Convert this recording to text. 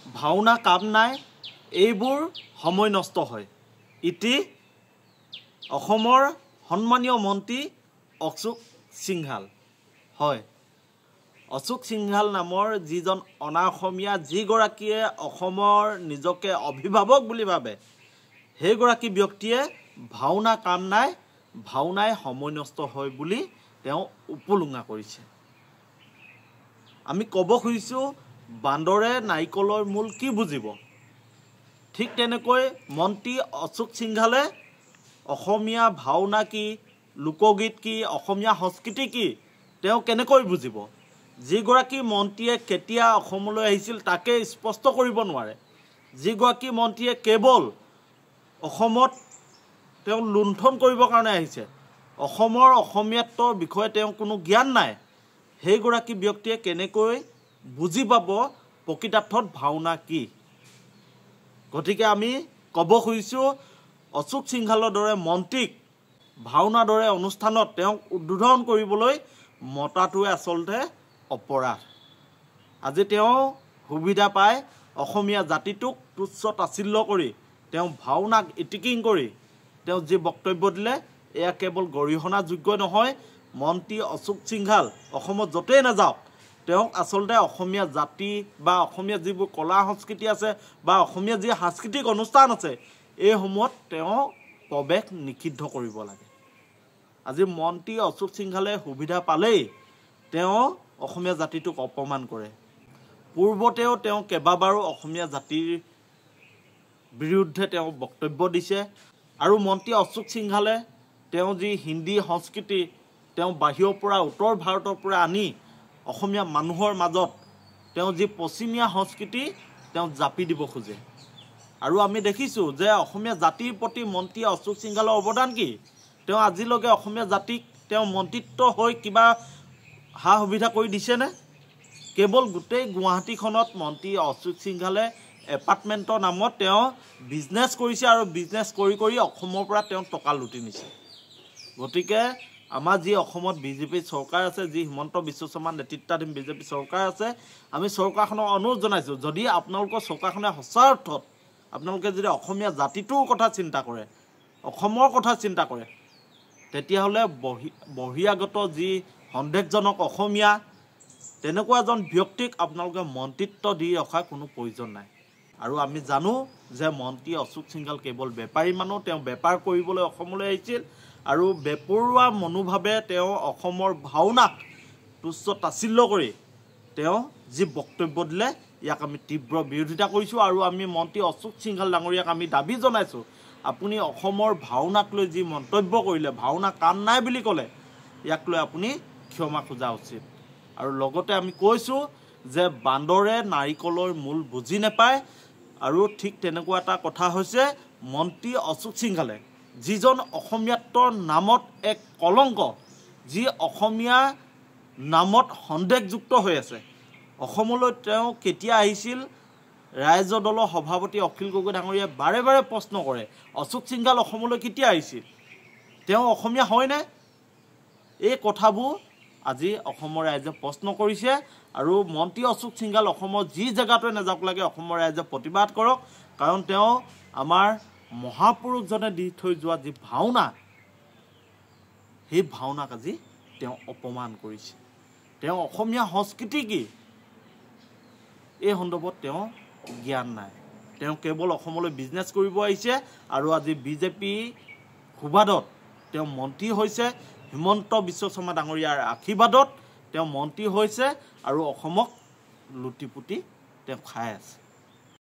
ভাওনা কাম নাই, এইবোৰ সময় নষ্ট হয়। ইতি অসমৰ সন্মানীয় মন্ত্ৰী অশোক সিংহাল। হয়, অশোক সিংহাল নামৰ যিজন অনা অসমীয়া, যিগৰাকীয়ে অসমৰ নিজকে অভিভাৱক বুলি ভাবে, সেইগৰাকী ব্যক্তিয়ে ভাওনা কাম নাই, ভাওনাই সময় নষ্ট হয় বুলি তেওঁ উপলুঙা কৰিছে। আমি ক'ব খুজিছোঁ, বান্দৰে নাৰিকলৰ মূল কি বুজিব? ঠিক তেনেকৈ মন্ত্ৰী অশোক সিংহালে অসমীয়া ভাওনা কি, লোকগীত কি, অসমীয়া সংস্কৃতি কি, তেওঁ কেনেকৈ বুজিব? যিগৰাকী মন্ত্ৰীয়ে কেতিয়া অসমলৈ আহিছিল তাকে স্পষ্ট কৰিব নোৱাৰে। যিগৰাকী মন্ত্ৰীয়ে কেৱল অসমত তেওঁ লুণ্ঠন কৰিবৰ কাৰণে আহিছে, অসমৰ অসমীয়াত্বৰ বিষয়ে তেওঁ কোনো জ্ঞান নাই, সেইগৰাকী ব্যক্তিয়ে কেনেকৈ বুজি পাব প্ৰকৃতাৰ্থত ভাওনা কি? গতিকে আমি ক'ব খুজিছোঁ, অশোক সিংহালৰ দৰে মন্ত্ৰীক ভাওনাৰ দৰে অনুষ্ঠানত তেওঁক উদ্বোধন কৰিবলৈ মতাটোৱে আচলতে অপৰাধ। আজি তেওঁ সুবিধা পাই অসমীয়া জাতিটোক তুচ্ছ তাচ্ছিল্য কৰি, তেওঁ ভাওনাক ইটিকিং কৰি তেওঁ যি বক্তব্য দিলে, এয়া কেৱল গৰিহণাযোগ্য নহয়। মন্ত্ৰী অশোক সিংহাল অসমত য'তেই নাযাওক, তেওঁক আচলতে অসমীয়া জাতি বা অসমীয়া যিবোৰ কলা সংস্কৃতি আছে বা অসমীয়া যি সাংস্কৃতিক অনুষ্ঠান আছে, এইসমূহত তেওঁ প্ৰৱেশ নিষিদ্ধ কৰিব লাগে। আজি মন্ত্ৰী অশোক সিংহালে সুবিধা পালেই তেওঁ অসমীয়া জাতিটোক অপমান কৰে। পূৰ্বতেও তেওঁ কেইবাবাৰো অসমীয়া জাতিৰ বিৰুদ্ধে তেওঁ বক্তব্য দিছে। আৰু মন্ত্ৰী অশোক সিংহালে তেওঁ যি হিন্দী সংস্কৃতি তেওঁ বাহিৰৰ পৰা, উত্তৰ ভাৰতৰ পৰা আনি অসমীয়া মানুহৰ মাজত তেওঁ যি পশ্চিমীয়া সংস্কৃতি তেওঁ জাপি দিব খোজে। আৰু আমি দেখিছোঁ যে অসমীয়া জাতিৰ প্ৰতি মন্ত্ৰী অশোক সিংহালৰ অৱদান কি? তেওঁ আজিলৈকে অসমীয়া জাতিক তেওঁ মন্ত্ৰিত্ব হৈ কিবা সা সুবিধা কৰি দিছেনে? কেৱল গোটেই গুৱাহাটীখনত মন্ত্ৰী অশোক সিংহালে এপাৰ্টমেণ্টৰ নামত তেওঁ বিজনেছ কৰিছে, আৰু বিজনেছ কৰি কৰি অসমৰ পৰা তেওঁ টকা লুটি নিছে। গতিকে আমাৰ যি অসমত বিজেপি চৰকাৰ আছে, যি হিমন্ত বিশ্ব শৰ্মা নেতৃত্বাধীন বিজেপি চৰকাৰ আছে, আমি চৰকাৰখনক অনুৰোধ জনাইছোঁ, যদি আপোনালোকৰ চৰকাৰখনে সঁচা অৰ্থত আপোনালোকে যদি অসমীয়া জাতিটোৰ কথা চিন্তা কৰে, অসমৰ কথা চিন্তা কৰে, তেতিয়াহ'লে বহিৰাগত যি সন্দেহজনক অসমীয়া, তেনেকুৱা এজন ব্যক্তিক আপোনালোকে মন্ত্ৰিত্ব দি ৰখাৰ কোনো প্ৰয়োজন নাই। আৰু আমি জানো যে মন্ত্ৰী অশোক সিংহাল কেৱল বেপাৰী মানুহ। তেওঁ বেপাৰ কৰিবলৈ অসমলৈ আহিছিল, আৰু বেপৰুৱা মনোভাৱে তেওঁ অসমৰ ভাওনাক তুচ্ছ তাচ্ছিল্য কৰি তেওঁ যি বক্তব্য দিলে, ইয়াক আমি তীব্ৰ বিৰোধিতা কৰিছোঁ। আৰু আমি মন্ত্ৰী অশোক সিংহাল ডাঙৰীয়াক আমি দাবী জনাইছোঁ, আপুনি অসমৰ ভাওনাক লৈ যি মন্তব্য কৰিলে, ভাওনা কাম নাই বুলি ক'লে, ইয়াক লৈ আপুনি ক্ষমা খোজা উচিত। আৰু লগতে আমি কৈছোঁ যে বান্দৰে নাৰিকলৰ মূল বুজি নাপায়। আৰু ঠিক তেনেকুৱা এটা কথা হৈছে, মন্ত্ৰী অশোক সিংহালে যিজন অসমীয়াত্বৰ নামত এক কলংক, যি অসমীয়া নামত সন্দেহযুক্ত হৈ আছে, অসমলৈ তেওঁ কেতিয়া আহিছিল? ৰাইজৰ দলৰ সভাপতি অখিল গগৈ ডাঙৰীয়াই বাৰে বাৰে প্ৰশ্ন কৰে, অশোক সিংহাল অসমলৈ কেতিয়া আহিছিল? তেওঁ অসমীয়া হয়নে? এই কথাবোৰ আজি অসমৰ ৰাইজে প্ৰশ্ন কৰিছে। আৰু মন্ত্ৰী অশোক সিংহাল অসমৰ যি জেগাটোৱে নাযাওক লাগে, অসমৰ ৰাইজে প্ৰতিবাদ কৰক, কাৰণ তেওঁ আমাৰ মহাপুৰুষজনে দি থৈ যোৱা যি ভাওনা, সেই ভাওনাক আজি তেওঁ অপমান কৰিছে। তেওঁ অসমীয়া সংস্কৃতি কি, এই সন্দৰ্ভত তেওঁ জ্ঞান নাই। তেওঁ কেৱল অসমলৈ বিজনেছ কৰিব আহিছে, আৰু আজি বিজেপি সুবাদত তেওঁ মন্ত্ৰী হৈছে, হিমন্ত বিশ্ব শৰ্মা ডাঙৰীয়াৰ আশীৰ্বাদত তেওঁ মন্ত্ৰী হৈছে, আৰু অসমক লুটি পুতি তেওঁ খাই আছে।